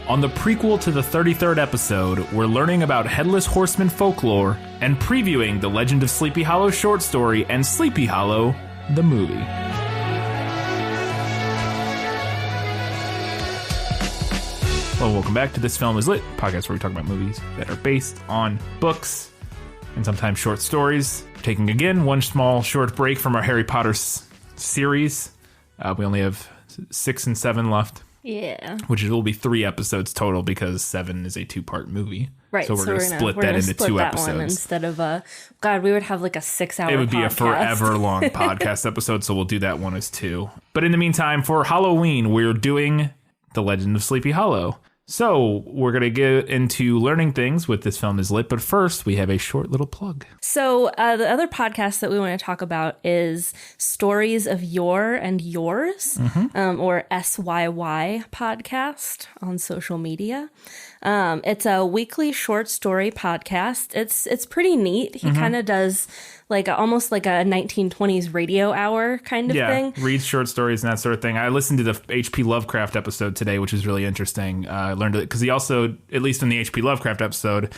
On the prequel to the 33rd episode, we're learning about Headless Horseman Folklore and previewing the Legend of Sleepy Hollow short story and Sleepy Hollow, the movie. Well, welcome back to This Film Is Lit, a podcast where we talk about movies that are based on books and sometimes short stories. Taking again one small short break from our Harry Potter series. We only have 6 and 7 left. Yeah. Which will be 3 episodes total because 7 is a 2-part movie. Right. So we're going to split that into 2 episodes. Instead of God, we would have like a 6-hour podcast. It would be a forever long podcast episode, so we'll do that one as 2. But in the meantime, for Halloween, we're doing The Legend of Sleepy Hollow. So we're going to get into learning things with This Film Is Lit, but first we have a short little plug. So the other podcast that we want to talk about is Stories of Your and Yours, or SYY podcast on social media. It's a weekly short story podcast. It's pretty neat. He kind of does almost like a 1920s radio hour kind of thing. Yeah, reads short stories and that sort of thing. I listened to the H.P. Lovecraft episode today, which is really interesting. I learned it because he also, at least in the H.P. Lovecraft episode,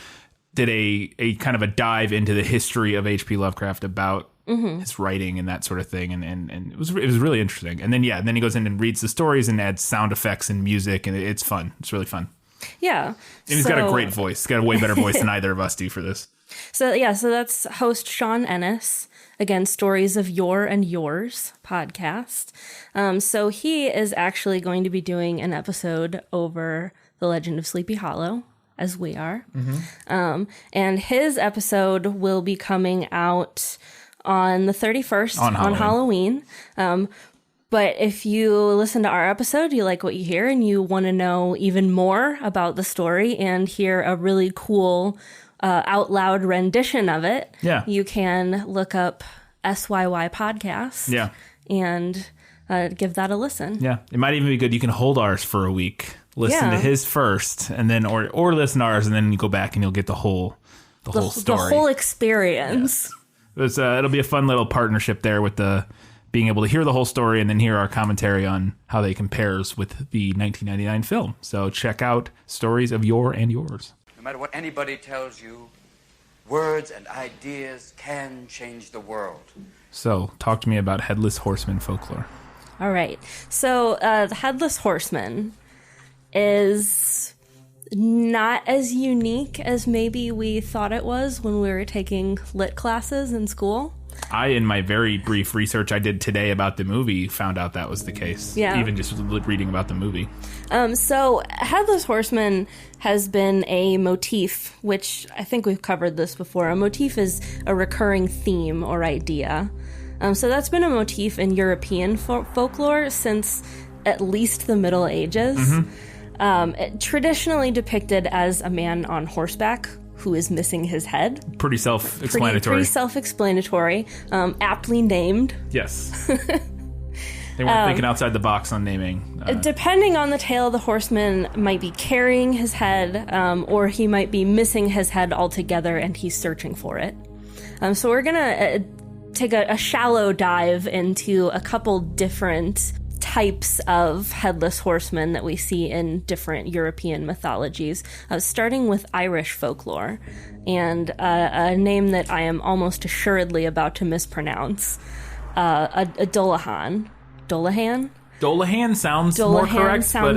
did a kind of a dive into the history of H.P. Lovecraft about his writing and that sort of thing, and it was really interesting. And then then he goes in and reads the stories and adds sound effects and music, and it's fun. It's really fun. Yeah, and he's got a great voice. He's got a way better voice than either of us do for this. So that's host Sean Ennis, again, Stories of Your and Yours podcast. So he is actually going to be doing an episode over The Legend of Sleepy Hollow, as we are. And his episode will be coming out on the 31st on Halloween. But if you listen to our episode, you like what you hear, and you want to know even more about the story and hear a really cool out loud rendition of it, you can look up SYY podcast and give that a listen. Yeah, it might even be good. You can hold ours for a week, listen to his first, and then or listen to ours, and then you go back and you'll get the whole story, the whole experience. Yeah. It'll be a fun little partnership there with the being able to hear the whole story and then hear our commentary on how they compares with the 1999 film. So check out Stories of Your and Yours. No matter what anybody tells you, words and ideas can change the world. So, talk to me about Headless Horseman Folklore. All right. So, the Headless Horseman is not as unique as maybe we thought it was when we were taking lit classes in school. In my very brief research I did today about the movie, found out that was the case. Yeah. Even just reading about the movie. So Headless Horseman has been a motif, which I think we've covered this before. A motif is a recurring theme or idea. So that's been a motif in European folklore since at least the Middle Ages. Traditionally depicted as a man on horseback who is missing his head. Pretty self-explanatory. Pretty self-explanatory. Aptly named. Yes. They weren't thinking outside the box on naming. Depending on the tale, the horseman might be carrying his head, or he might be missing his head altogether and he's searching for it. So we're going to take a shallow dive into a couple different types of headless horsemen that we see in different European mythologies, starting with Irish folklore, and a name that I am almost assuredly about to mispronounce, a Dullahan. Dullahan? Dullahan sounds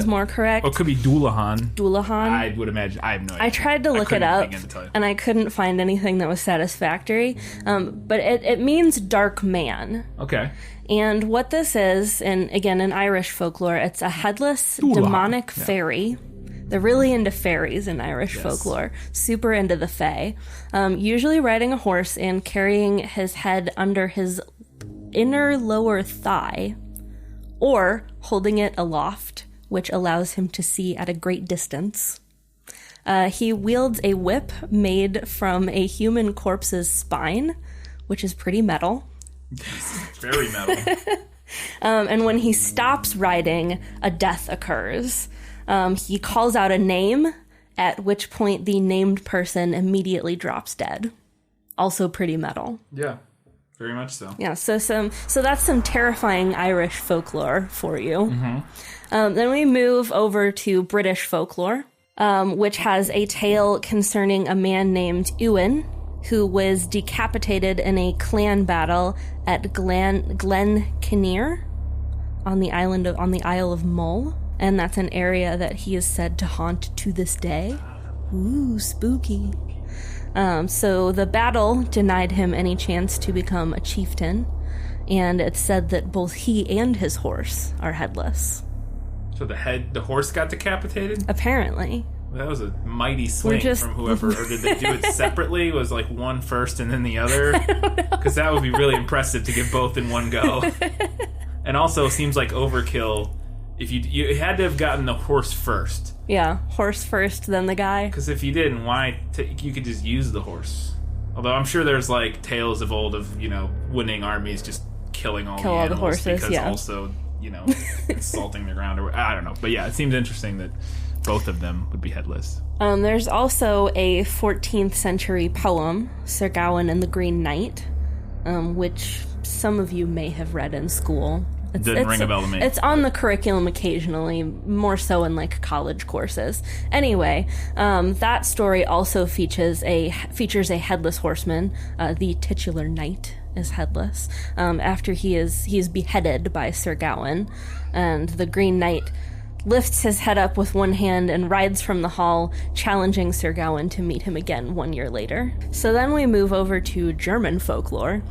more correct. Or it could be Dullahan. Dullahan? I would imagine. I have no idea. I tried to look it up, and I couldn't find anything that was satisfactory. But it means dark man. Okay. And what this is, and again, in Irish folklore, it's a headless, demonic fairy. They're really into fairies in Irish folklore. Super into the fae. Usually riding a horse and carrying his head under his inner lower thigh, or holding it aloft, which allows him to see at a great distance. He wields a whip made from a human corpse's spine, which is pretty metal. Very metal. And when he stops riding, a death occurs. He calls out a name, at which point the named person immediately drops dead. Also pretty metal. Yeah. Very much so. Yeah, so that's some terrifying Irish folklore for you. Then we move over to British folklore, which has a tale concerning a man named Ewan, who was decapitated in a clan battle at Glen Kinnear on the Isle of Mull, and that's an area that he is said to haunt to this day. Ooh, spooky. So the battle denied him any chance to become a chieftain, and it's said that both he and his horse are headless. So the horse got decapitated? Apparently. That was a mighty swing from whoever, or did they do it separately? Was like one first and then the other? Because that would be really impressive to get both in one go. And also, seems like overkill. If you had to have gotten the horse first. Yeah, horse first, then the guy. Because if you didn't, you could just use the horse. Although I'm sure there's like tales of old of, winning armies just killing all the animals the horses, because also, insulting the ground, or I don't know. But yeah, it seems interesting that both of them would be headless. There's also a 14th century poem, Sir Gawain and the Green Knight, which some of you may have read in school. Didn't ring a bell to me. It's on the curriculum occasionally, more so in like college courses. Anyway, that story also features a headless horseman. The titular knight is headless. After he is beheaded by Sir Gawain, and the Green Knight lifts his head up with one hand and rides from the hall, challenging Sir Gawain to meet him again 1 year later. So then we move over to German folklore,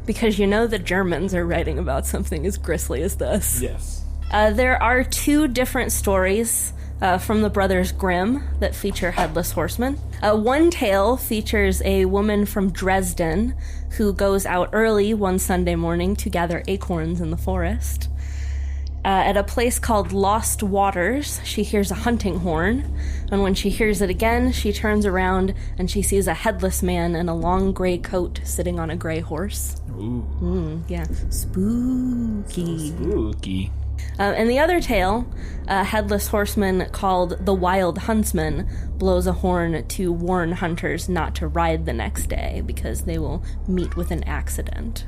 because the Germans are writing about something as grisly as this. Yes. There are two different stories from the Brothers Grimm that feature headless horsemen. One tale features a woman from Dresden who goes out early one Sunday morning to gather acorns in the forest. At a place called Lost Waters, she hears a hunting horn, and when she hears it again, she turns around and she sees a headless man in a long gray coat sitting on a gray horse. Ooh. Yeah. Spooky. So spooky. And the other tale, a headless horseman called the Wild Huntsman blows a horn to warn hunters not to ride the next day because they will meet with an accident.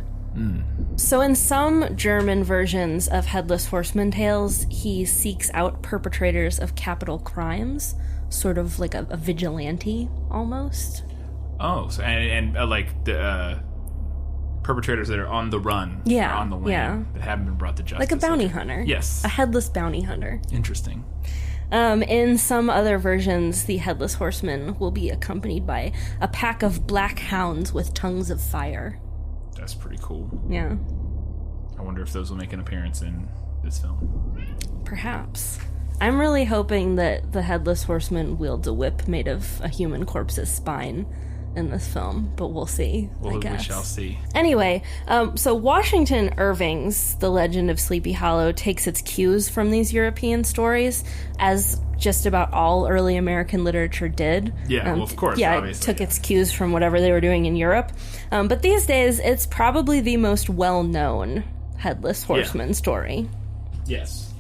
So in some German versions of Headless Horseman tales, he seeks out perpetrators of capital crimes, sort of like a vigilante, almost. Oh, so and like the perpetrators that are on the run, or on the lam, that haven't been brought to justice. Like a bounty hunter. Yes. A headless bounty hunter. Interesting. In some other versions, the Headless Horseman will be accompanied by a pack of black hounds with tongues of fire. That's pretty cool. Yeah. I wonder if those will make an appearance in this film. Perhaps. I'm really hoping that the Headless Horseman wields a whip made of a human corpse's spine in this film, but we'll see, I guess. We shall see. Anyway, so Washington Irving's The Legend of Sleepy Hollow takes its cues from these European stories, as just about all early American literature did. Yeah, well, of course, yeah, obviously. It took its cues from whatever they were doing in Europe. But these days, it's probably the most well-known Headless Horseman story. Yes.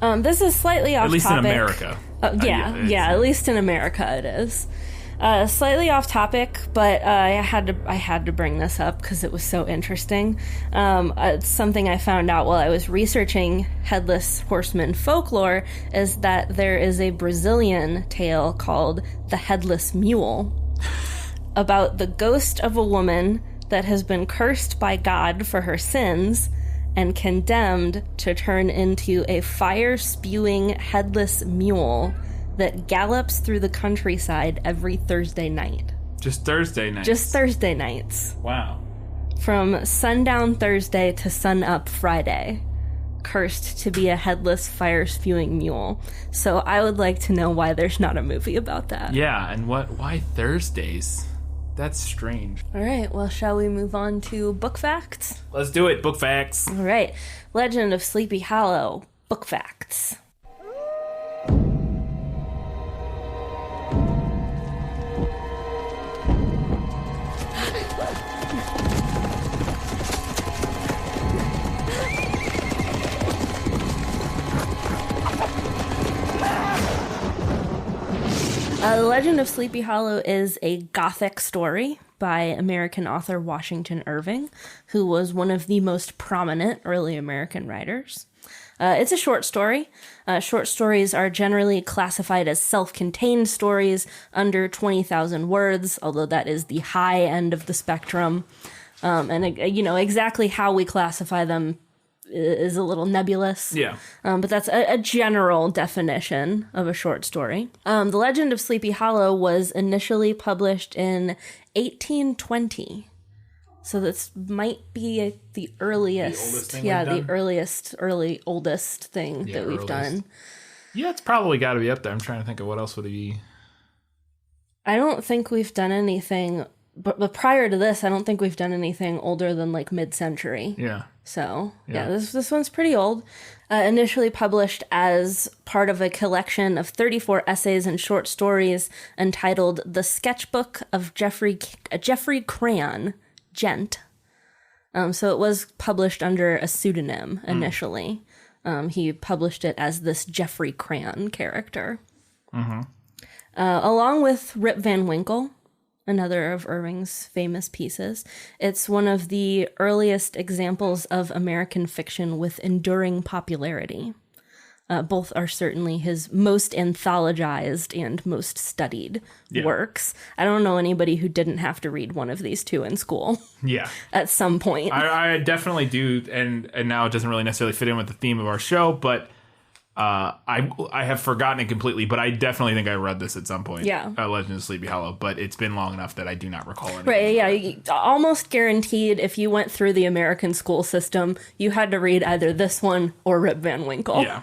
This is slightly off topic. At least in America. At least in America it is. Slightly off topic, but I had to bring this up because it was so interesting. It's something I found out while I was researching Headless Horseman folklore, is that there is a Brazilian tale called The Headless Mule about the ghost of a woman that has been cursed by God for her sins and condemned to turn into a fire-spewing headless mule that gallops through the countryside every Thursday night. Just Thursday nights? Just Thursday nights. Wow. From sundown Thursday to sunup Friday. Cursed to be a headless, fire-spewing mule. So I would like to know why there's not a movie about that. Yeah, and why Thursdays? That's strange. All right, well, shall we move on to book facts? Let's do it, book facts. All right, Legend of Sleepy Hollow, book facts. The Legend of Sleepy Hollow is a gothic story. by American author Washington Irving, who was one of the most prominent early American writers. It's a short story. Short stories are generally classified as self-contained stories under 20,000 words, although that is the high end of the spectrum. Exactly how we classify them is a little nebulous. Yeah. But that's a general definition of a short story. The Legend of Sleepy Hollow was initially published in 1820. So this might be the earliest. Oldest thing that we've done. Yeah, it's probably got to be up there. I'm trying to think of what else would it be. I don't think we've done anything, but prior to this, I don't think we've done anything older than like mid-century. Yeah. So, this one's pretty old. Initially published as part of a collection of 34 essays and short stories entitled The Sketchbook of Geoffrey Crayon, Gent. So it was published under a pseudonym initially. He published it as this Geoffrey Crayon character. Mm-hmm. Along with Rip Van Winkle, another of Irving's famous pieces. It's one of the earliest examples of American fiction with enduring popularity. Both are certainly his most anthologized and most studied works. I don't know anybody who didn't have to read one of these two in school. Yeah. At some point. I definitely do, and now it doesn't really necessarily fit in with the theme of our show, but I have forgotten it completely, but I definitely think I read this at some point. Yeah. Legend of Sleepy Hollow, but it's been long enough that I do not recall anything. Right, yeah. Almost guaranteed if you went through the American school system, you had to read either this one or Rip Van Winkle. Yeah.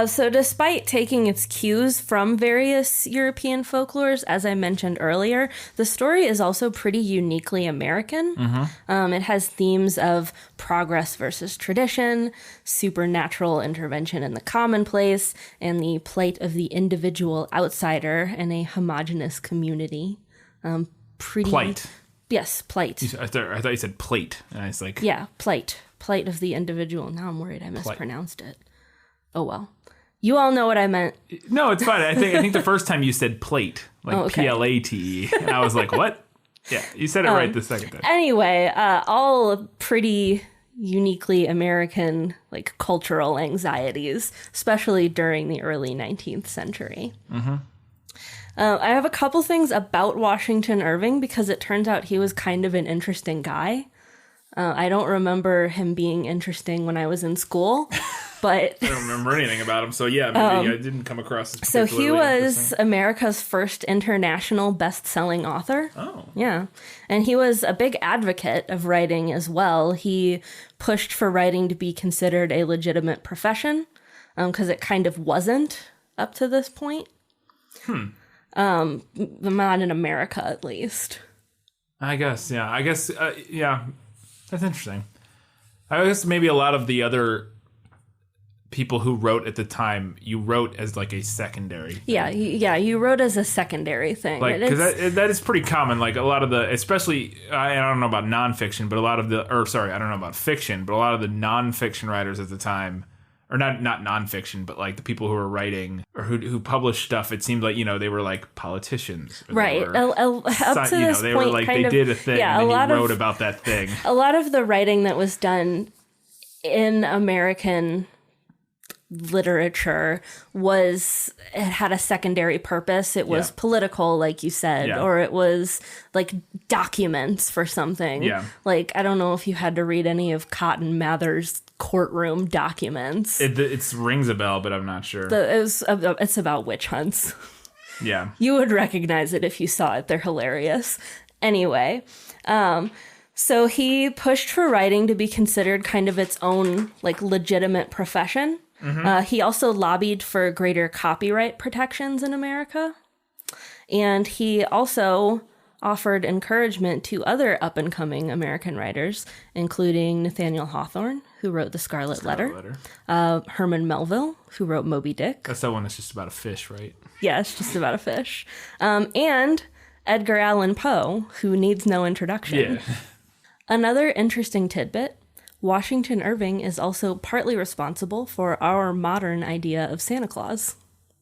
So despite taking its cues from various European folklores, as I mentioned earlier, the story is also pretty uniquely American. Mm-hmm. It has themes of progress versus tradition, supernatural intervention in the commonplace, and the plight of the individual outsider in a homogenous community. Plight. Yes, plight. I thought you said plate, and I was like... Yeah, plight. Plight of the individual. Now I'm worried I mispronounced it. Oh, well. You all know what I meant. No, it's fine. I think the first time you said plate, like Plate, and I was like, what? Yeah, you said it right the second time. Anyway, all pretty uniquely American, like, cultural anxieties, especially during the early 19th century. Mm-hmm. I have a couple things about Washington Irving because it turns out he was kind of an interesting guy. I don't remember him being interesting when I was in school, but... I don't remember anything about him, so yeah, maybe I didn't come across as So he was America's first international best-selling author. Oh. Yeah. And he was a big advocate of writing as well. He pushed for writing to be considered a legitimate profession, because it kind of wasn't up to this point. Not in America, at least. I guess, yeah. Yeah. That's interesting. I guess maybe a lot of the other people who wrote at the time, you wrote as like a secondary thing. Yeah, you wrote as a secondary thing. Like, because that is pretty common. Like a lot of the, especially, I don't know about nonfiction, but I don't know about fiction, but a lot of the nonfiction writers at the time, or not nonfiction, but like the people who were writing or who published stuff, it seemed like, they were like politicians. Right. Up to this they point, were like, they did a thing and then you wrote about that thing. A lot of the writing that was done in American literature it had a secondary purpose. It was political, like you said, or it was like documents for something. Yeah. Like, I don't know if you had to read any of Cotton Mather's courtroom documents. It rings a bell, but I'm not sure. It's about witch hunts. Yeah. You would recognize it if you saw it. They're hilarious. Anyway, so he pushed for writing to be considered kind of its own like legitimate profession. Mm-hmm. He also lobbied for greater copyright protections in America. And he also offered encouragement to other up-and-coming American writers, including Nathaniel Hawthorne, who wrote The Scarlet Letter. Herman Melville, who wrote Moby Dick. That's that one that's just about a fish, right? Yeah, it's just about a fish. And Edgar Allan Poe, who needs no introduction. Yeah. Another interesting tidbit, Washington Irving is also partly responsible for our modern idea of Santa Claus.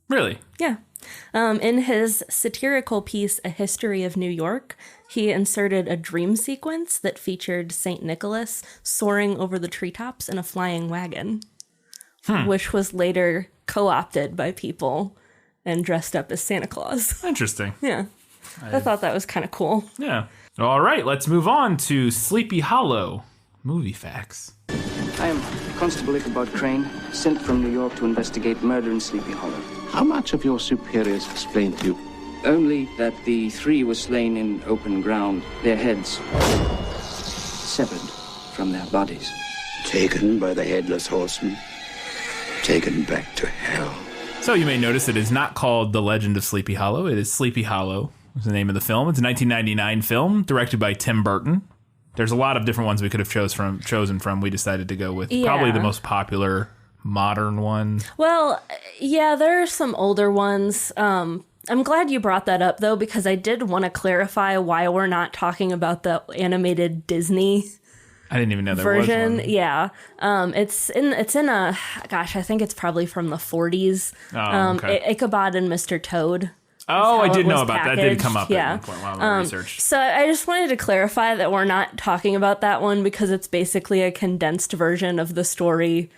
Really? Yeah. In his satirical piece, A History of New York, he inserted a dream sequence that featured St. Nicholas soaring over the treetops in a flying wagon, which was later co-opted by people and dressed up as Santa Claus. Interesting. Yeah. I thought that was kind of cool. Yeah. All right, let's move on to Sleepy Hollow. Movie facts. I am Constable Ichabod Crane, sent from New York to investigate murder in Sleepy Hollow. How much have your superiors explained to you? Only that the 3 were slain in open ground, their heads severed from their bodies. Taken by the Headless Horseman, taken back to hell. So you may notice it is not called The Legend of Sleepy Hollow. It is Sleepy Hollow is the name of the film. It's a 1999 film directed by Tim Burton. There's a lot of different ones we could have chosen from. We decided to go with probably the most popular modern one. Well, yeah, there are some older ones. I'm glad you brought that up, though, because I did want to clarify why we're not talking about the animated Disney I didn't even know there version. was one. Yeah. It's in a, gosh, I think it's probably from the 40s. Oh, okay. Ichabod and Mr. Toad. Oh, I did know about packaged. that. That did come up yeah. at one point while I researched. So I just wanted to clarify that we're not talking about that one because it's basically a condensed version of the story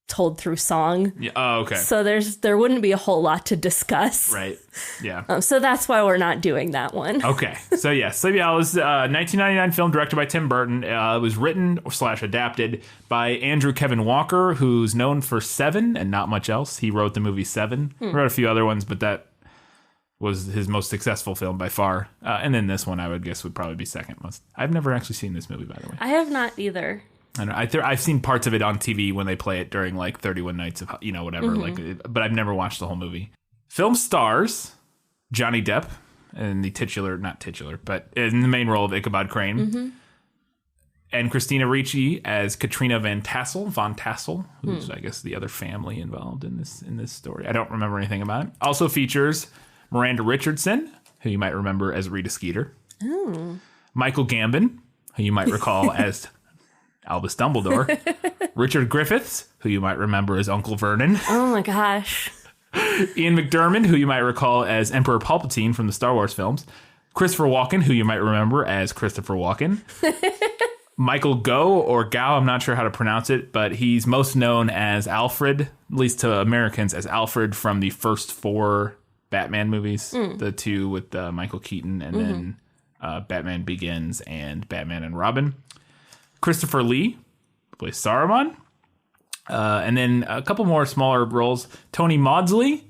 told through song. Yeah. Oh, okay. So there wouldn't be a whole lot to discuss. Right. Yeah. So that's why we're not doing that one. Okay. So yeah, Sleepy Hollow is a 1999 film directed by Tim Burton. It was written / adapted by Andrew Kevin Walker, who's known for Seven and not much else. He wrote the movie Seven. Wrote a few other ones, but that was his most successful film by far. And then this one, I would guess, would probably be second most. I've never actually seen this movie, by the way. I have not either. I know. I've seen parts of it on TV when they play it during like 31 Nights of, whatever. But I've never watched the whole movie. Film stars Johnny Depp in the not titular, but in the main role of Ichabod Crane. And Christina Ricci as Katrina von Tassel, who's I guess the other family involved in this story. I don't remember anything about it. Also features Miranda Richardson, who you might remember as Rita Skeeter. Oh. Michael Gambon, who you might recall as Albus Dumbledore. Richard Griffiths, who you might remember as Uncle Vernon. Oh my gosh. Ian McDiarmid, who you might recall as Emperor Palpatine from the Star Wars films. Christopher Walken, who you might remember as Christopher Walken. Michael Gough, or Gough, I'm not sure how to pronounce it, but he's most known as Alfred, at least to Americans, as Alfred from the first 4 Batman movies. The 2 with Michael Keaton, and then Batman Begins and Batman and Robin. Christopher Lee plays Saruman. And then a couple more smaller roles. Tony Maudsley,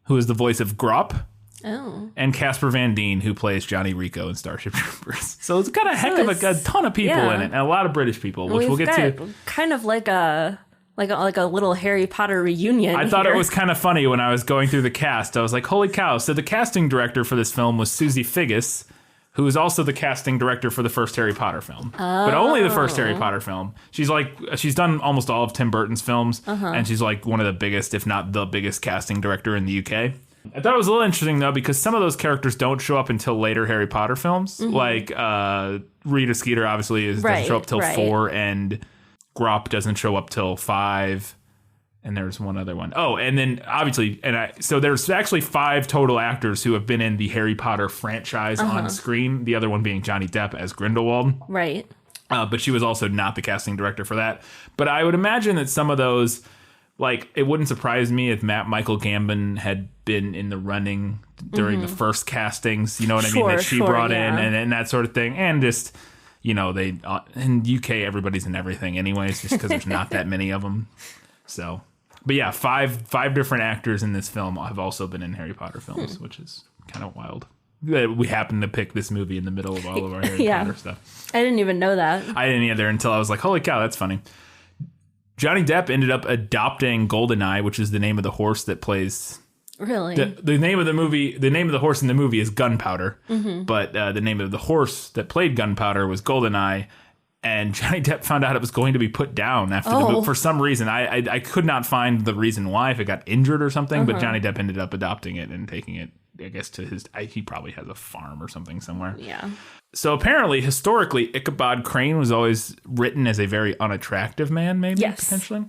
who is the voice of Grop. Oh. And Casper Van Dien, who plays Johnny Rico in Starship Troopers. So it's got a heck of a ton of people in it, and a lot of British people, which we'll get to. Kind of like a little Harry Potter reunion. I thought it was kind of funny when I was going through the cast. I was like, holy cow. So the casting director for this film was Susie Figgis, who is also the casting director for the first Harry Potter film. But only the first Harry Potter film. She's done almost all of Tim Burton's films, and she's like one of the biggest, if not the biggest casting director in the UK. I thought it was a little interesting, though, because some of those characters don't show up until later Harry Potter films. Like Rita Skeeter, obviously, doesn't show up till 4, and Grop doesn't show up till 5. And there's one other one. Oh, and then obviously, so there's actually 5 total actors who have been in the Harry Potter franchise on screen. The other one being Johnny Depp as Grindelwald. Right. But she was also not the casting director for that. But I would imagine that some of those, like, it wouldn't surprise me if Michael Gambon had been in the running during the first castings. You know what I mean? That she brought in and that sort of thing. And just, they in UK everybody's in everything anyways, just because there's not that many of them. So. But yeah, five different actors in this film have also been in Harry Potter films, which is kind of wild. We happened to pick this movie in the middle of all of our Harry Potter stuff. I didn't even know that. I didn't either until I was like, holy cow, that's funny. Johnny Depp ended up adopting Goldeneye, which is the name of the horse that plays... Really? The name of the horse in the movie is Gunpowder, but the name of the horse that played Gunpowder was Goldeneye. And Johnny Depp found out it was going to be put down after the movie for some reason. I could not find the reason why, if it got injured or something, but Johnny Depp ended up adopting it and taking it, I guess, to he probably has a farm or something somewhere. Yeah. So apparently, historically, Ichabod Crane was always written as a very unattractive man, maybe, potentially.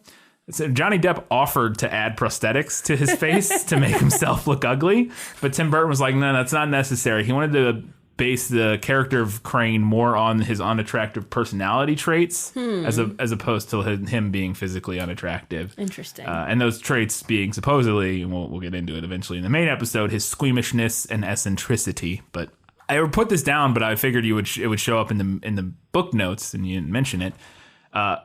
So Johnny Depp offered to add prosthetics to his face to make himself look ugly, but Tim Burton was like, no, that's not necessary. He wanted to base the character of Crane more on his unattractive personality traits as opposed to him being physically unattractive. Interesting. And those traits being supposedly, and we'll get into it eventually in the main episode, his squeamishness and eccentricity. But I would put this down, but I figured it would show up in the book notes, and you didn't mention it.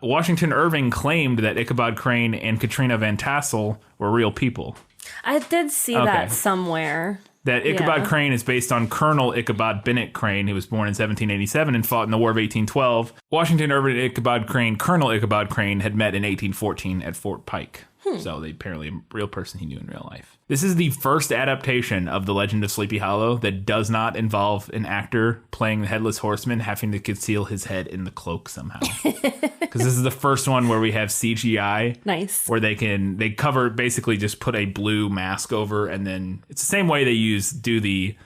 Washington Irving claimed that Ichabod Crane and Katrina Van Tassel were real people. I did see that somewhere. That Ichabod Crane is based on Colonel Ichabod Bennett Crane, who was born in 1787 and fought in the War of 1812. Washington Irving and Ichabod Crane, Colonel Ichabod Crane, had met in 1814 at Fort Pike. So they apparently a real person he knew in real life. This is the first adaptation of The Legend of Sleepy Hollow that does not involve an actor playing the Headless Horseman having to conceal his head in the cloak somehow. Because this is the first one where we have CGI. Nice. Where they cover, basically just put a blue mask over, and then it's the same way they do the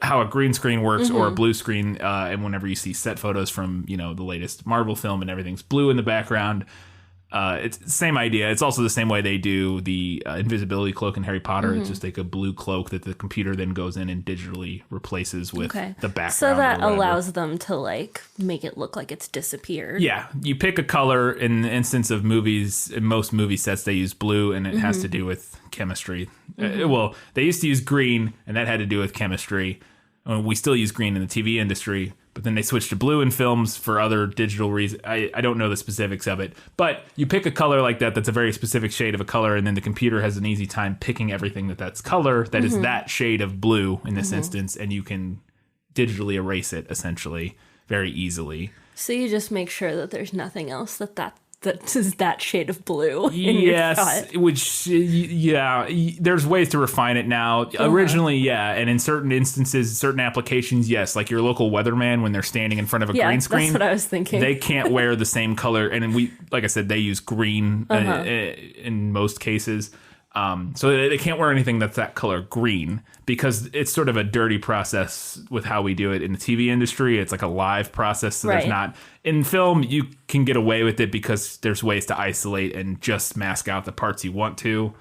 how a green screen works or a blue screen. And whenever you see set photos from, the latest Marvel film and everything's blue in the background. It's the same idea. It's also the same way they do the invisibility cloak in Harry Potter. It's just like a blue cloak that the computer then goes in and digitally replaces with the background. So that allows them to make it look like it's disappeared. Yeah. You pick a color. In the instance of movies, in most movie sets, they use blue, and it has to do with chemistry. Well, they used to use green, and that had to do with chemistry. We still use green in the TV industry. But then they switched to blue in films for other digital reasons. I don't know the specifics of it. But you pick a color like that's a very specific shade of a color, and then the computer has an easy time picking everything that's color that is that shade of blue in this instance, and you can digitally erase it, essentially, very easily. So you just make sure that there's nothing else that is that shade of blue in your shot. There's ways to refine it now. Originally, and in certain instances, certain applications, yes, like your local weatherman when they're standing in front of a green screen. That's what I was thinking. They can't wear the same color, and like I said, they use green in most cases. So they can't wear anything that's that color green because it's sort of a dirty process with how we do it in the TV industry. It's like a live process. So there's not in film. You can get away with it because there's ways to isolate and just mask out the parts you want to,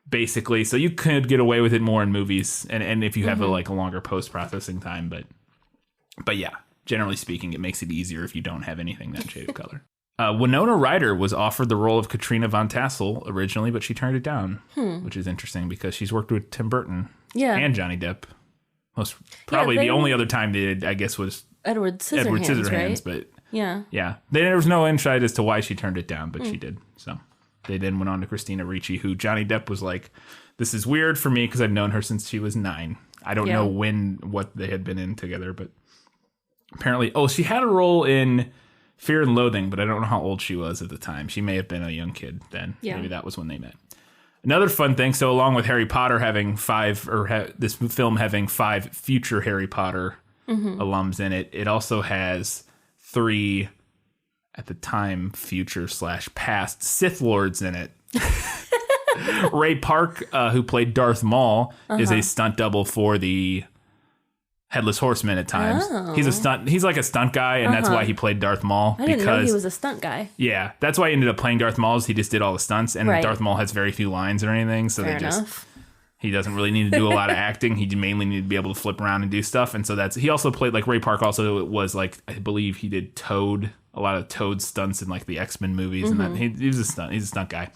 basically. So you could get away with it more in movies. And if you have a longer post-processing time, but yeah, generally speaking, it makes it easier if you don't have anything that shade of color. Winona Ryder was offered the role of Katrina Von Tassel originally, but she turned it down, which is interesting because she's worked with Tim Burton and Johnny Depp. The only other time they did, I guess, was Edward Scissorhands, right? But yeah. There was no insight as to why she turned it down, but she did. So they then went on to Christina Ricci, who Johnny Depp was like, this is weird for me because I've known her since she was 9. I don't know what they had been in together, but apparently, she had a role in Fear and Loathing, but I don't know how old she was at the time. She may have been a young kid then. Yeah. Maybe that was when they met. Another fun thing, so along with Harry Potter having 5, this film having 5 future Harry Potter alums in it, it also has 3, at the time, future/past Sith Lords in it. Ray Park, who played Darth Maul, is a stunt double for the Headless Horseman at times. He's like a stunt guy, and that's why he played Darth Maul. I didn't know he was a stunt guy. Yeah, that's why he ended up playing Darth Maul, is he just did all the stunts, and Darth Maul has very few lines or anything, so he doesn't really need to do a lot of acting. He mainly needed to be able to flip around and do stuff, and so he also played, Ray Park also was I believe he did Toad, a lot of Toad stunts in the X-Men movies, and he's a stunt guy.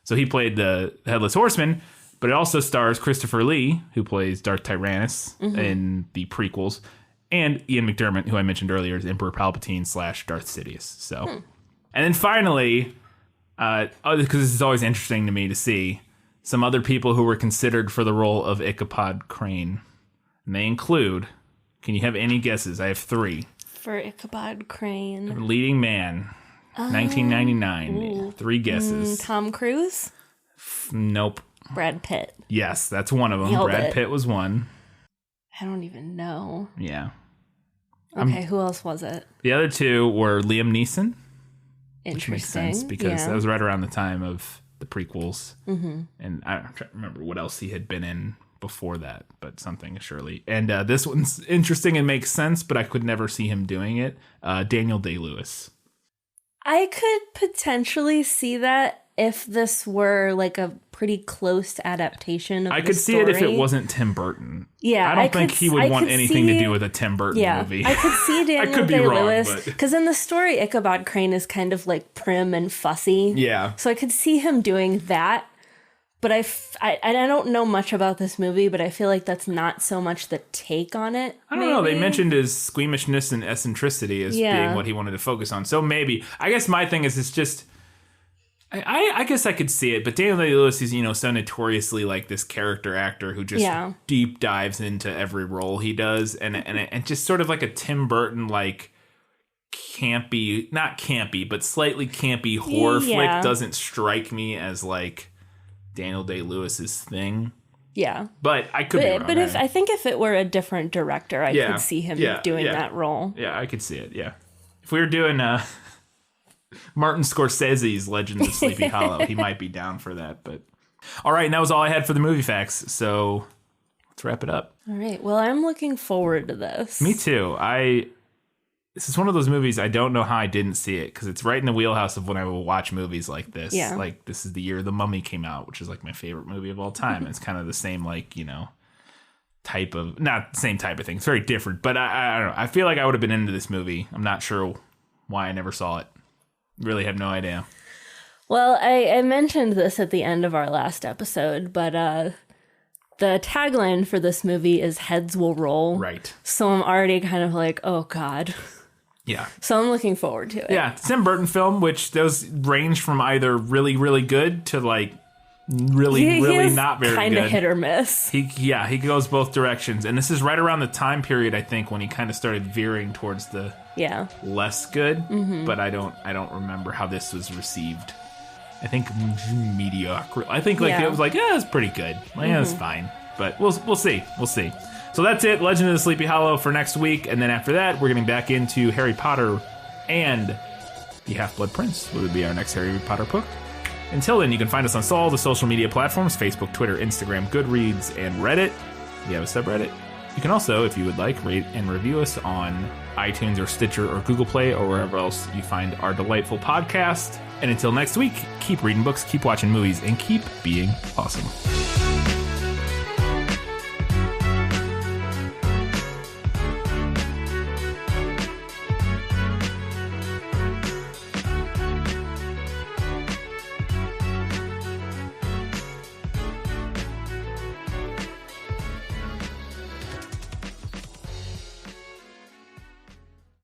So he played the Headless Horseman. But it also stars Christopher Lee, who plays Darth Tyrannus in the prequels, and Ian McDiarmid, who I mentioned earlier, is Emperor Palpatine / Darth Sidious. So, and then finally, because this is always interesting to me to see some other people who were considered for the role of Ichabod Crane, and they include. Can you have any guesses? I have 3 for Ichabod Crane. Leading man, 1999. Ooh. 3 guesses. Tom Cruise. Nope. Brad Pitt. Yes, that's one of them. Brad Pitt was one. I don't even know. Yeah. Okay, who else was it? The other 2 were Liam Neeson. Interesting. Which makes sense because that was right around the time of the prequels. And I'm trying to remember what else he had been in before that, but something surely. And this one's interesting and makes sense, but I could never see him doing it. Daniel Day-Lewis. I could potentially see that if this were like a pretty close adaptation of I the could see it if it story. wasn't Tim Burton. Yeah, I don't think he would want anything to do with a Tim Burton movie. I could see Daniel could be wrong, Day-Lewis but- because in the story, Ichabod Crane is kind of like prim and fussy. Yeah. So I could see him doing that. But I don't know much about this movie, but I feel like that's not so much the take on it. I don't know. They mentioned his squeamishness and eccentricity as being what he wanted to focus on. So maybe. I guess my thing is it's just... I guess I could see it, but Daniel Day-Lewis is, so notoriously like this character actor who just deep dives into every role he does. And just sort of like a Tim Burton, like, campy... Not campy, but slightly campy horror flick doesn't strike me as, like... Daniel Day-Lewis's thing. Yeah. But I could be wrong. But I think if it were a different director, I could see him doing that role. Yeah, I could see it, yeah. If we were doing Martin Scorsese's Legend of Sleepy Hollow, he might be down for that. But all right, and that was all I had for the movie facts, so let's wrap it up. All right, well, I'm looking forward to this. Me too. This is one of those movies I don't know how I didn't see it, because it's right in the wheelhouse of when I will watch movies like this. Yeah. Like, this is the year The Mummy came out, which is like my favorite movie of all time. It's kind of the same, like, type of... Not the same type of thing. It's very different, but I don't know. I feel like I would have been into this movie. I'm not sure why I never saw it. Really have no idea. Well, I mentioned this at the end of our last episode, but the tagline for this movie is "Heads Will Roll." Right. So I'm already kind of like, oh, God. Yeah. So I'm looking forward to it. Yeah, Tim Burton film, which those range from either really, really good to like really not very good. Kind of hit or miss. He goes both directions, and this is right around the time period I think when he kind of started veering towards the less good. Mm-hmm. But I don't remember how this was received. I think mediocre. I think it was like it's pretty good. Like, it's fine, but we'll see. We'll see. So that's it. Legend of the Sleepy Hollow for next week, and then after that, we're getting back into Harry Potter and the Half-Blood Prince, which would be our next Harry Potter book. Until then, you can find us on all the social media platforms: Facebook, Twitter, Instagram, Goodreads, and Reddit. We have a subreddit. You can also, if you would like, rate and review us on iTunes or Stitcher or Google Play or wherever else you find our delightful podcast. And until next week, keep reading books, keep watching movies, and keep being awesome.